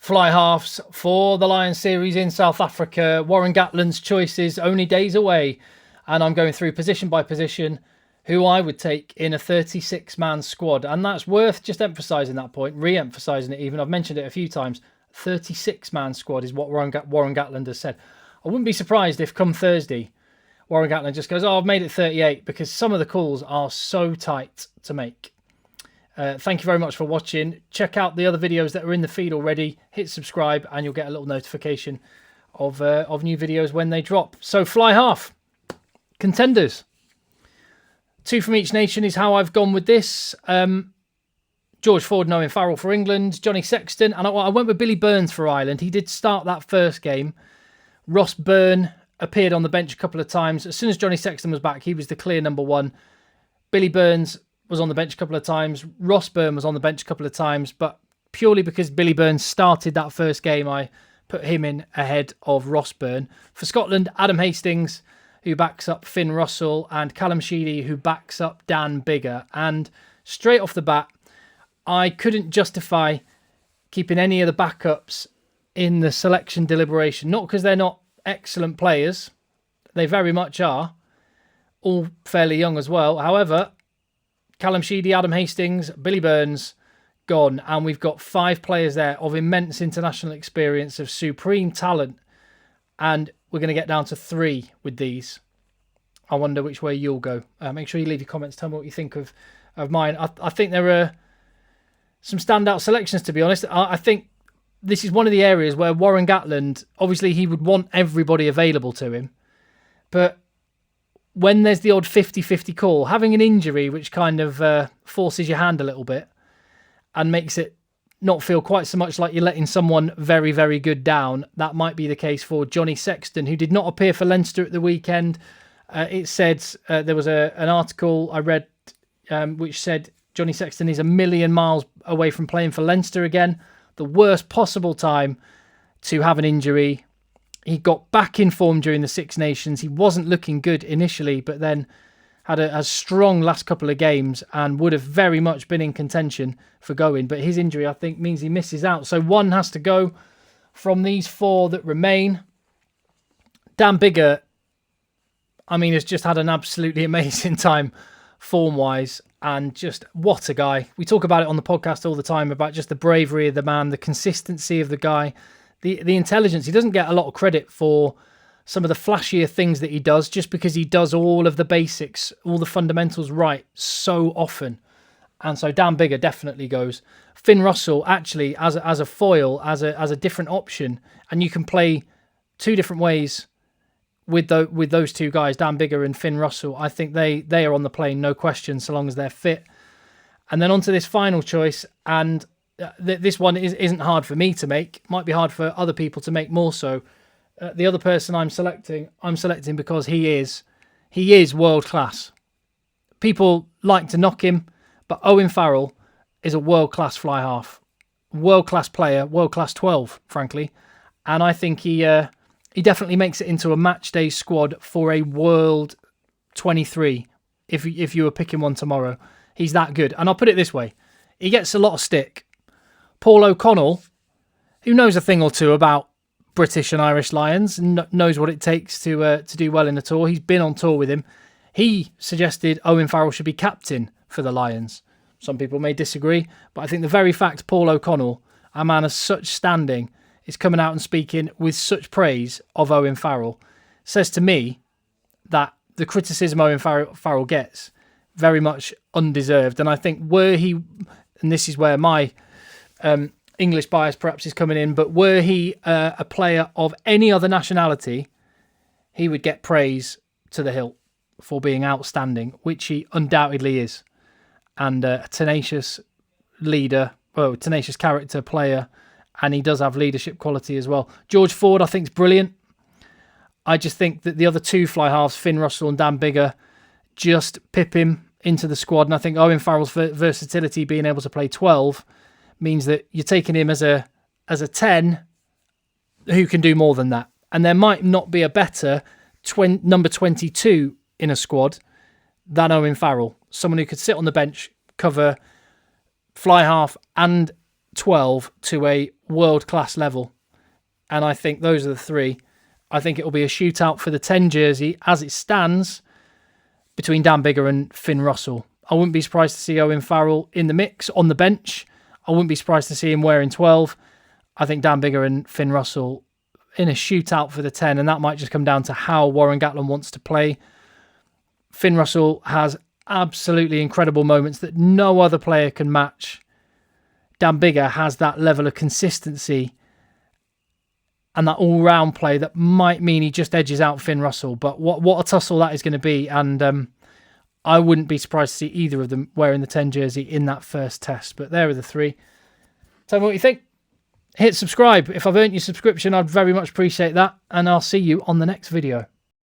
Fly halves for the Lions series in South Africa. Warren Gatland's choices only days away. And I'm going through position by position who I would take in a 36-man squad. And that's worth just emphasising that point, re-emphasising it even. I've mentioned it a few times. 36-man squad is what Warren Gatland has said. I wouldn't be surprised if come Thursday, Warren Gatland just goes, I've made it 38, because some of the calls are so tight to make. Thank you very much for watching. Check out the other videos that are in the feed already. Hit subscribe and you'll get a little notification of new videos when they drop. So fly half. Contenders. 2 from each nation is how I've gone with this. George Ford and Owen Farrell for England. Johnny Sexton. And I went with Billy Burns for Ireland. He did start that first game. Ross Byrne appeared on the bench a couple of times. As soon as Johnny Sexton was back, he was the clear number 1. Billy Burns was on the bench a couple of times. Ross Byrne was on the bench a couple of times. But purely because Billy Burns started that first game, I put him in ahead of Ross Byrne. For Scotland, Adam Hastings, who backs up Finn Russell, and Callum Sheedy, who backs up Dan Biggar. And straight off the bat, I couldn't justify keeping any of the backups in the selection deliberation. Not because they're not excellent players. They very much are. All fairly young as well. However, Callum Sheedy, Adam Hastings, Billy Burns, gone. And we've got 5 players there of immense international experience, of supreme talent. And we're going to get down to 3 with these. I wonder which way you'll go. Make sure you leave your comments. Tell me what you think of mine. I think there are some standout selections, to be honest. I think this is one of the areas where Warren Gatland, obviously he would want everybody available to him. But when there's the odd 50-50 call, having an injury which kind of forces your hand a little bit and makes it not feel quite so much like you're letting someone very, very good down, that might be the case for Johnny Sexton, who did not appear for Leinster at the weekend. It said, there was an article I read which said Johnny Sexton is a million miles away from playing for Leinster again. The worst possible time to have an injury. He got back in form during the Six Nations. He wasn't looking good initially, but then had a strong last couple of games and would have very much been in contention for going. But his injury, I think, means he misses out. So one has to go from these 4 that remain. Dan Biggar, I mean, has just had an absolutely amazing time form-wise. And just what a guy. We talk about it on the podcast all the time about just the bravery of the man, the consistency of the guy, the intelligence. He doesn't get a lot of credit for some of the flashier things that he does just because he does all of the basics, all the fundamentals right so often. And so Dan Biggar definitely goes. Finn Russell, actually, as a foil, as a different option, and you can play 2 different ways with those 2 guys, Dan Biggar and Finn Russell. I think they are on the plane, no question, so long as they're fit. And then on to this final choice, and this one isn't hard for me to make. Might be hard for other people to make more so. The other person I'm selecting because he is world class. People like to knock him, but Owen Farrell is a world class fly half, world class player, world class 12, frankly, and I think he definitely makes it into a match day squad for a World 23. If you were picking one tomorrow, he's that good. And I'll put it this way: he gets a lot of stick. Paul O'Connell, who knows a thing or two about British and Irish Lions, knows what it takes to do well in the tour. He's been on tour with him. He suggested Owen Farrell should be captain for the Lions. Some people may disagree, but I think the very fact Paul O'Connell, a man of such standing, is coming out and speaking with such praise of Owen Farrell, says to me that the criticism Owen Farrell gets, very much undeserved. And I think were he, and this is where my English bias perhaps is coming in, but were he a player of any other nationality, he would get praise to the hilt for being outstanding, which he undoubtedly is. And a tenacious leader, tenacious character player, and he does have leadership quality as well. George Ford, I think, is brilliant. I just think that the other 2 fly halves, Finn Russell and Dan Biggar, just pip him into the squad. And I think Owen Farrell's versatility, being able to play 12, means that you're taking him as a 10 who can do more than that. And there might not be a better number 22 in a squad than Owen Farrell. Someone who could sit on the bench, cover fly half and 12 to a world-class level. And I think those are the three. I think it will be a shootout for the 10 jersey as it stands between Dan Biggar and Finn Russell. I wouldn't be surprised to see Owen Farrell in the mix on the bench. I wouldn't be surprised to see him wearing 12. I think Dan Biggar and Finn Russell in a shootout for the 10, and that might just come down to how Warren Gatland wants to play. Finn Russell has absolutely incredible moments that no other player can match. Dan Biggar has that level of consistency and that all-round play that might mean he just edges out Finn Russell. But what a tussle that is going to be, and I wouldn't be surprised to see either of them wearing the 10 jersey in that first test. But there are the three. Tell me what you think. Hit subscribe. If I've earned your subscription, I'd very much appreciate that. And I'll see you on the next video.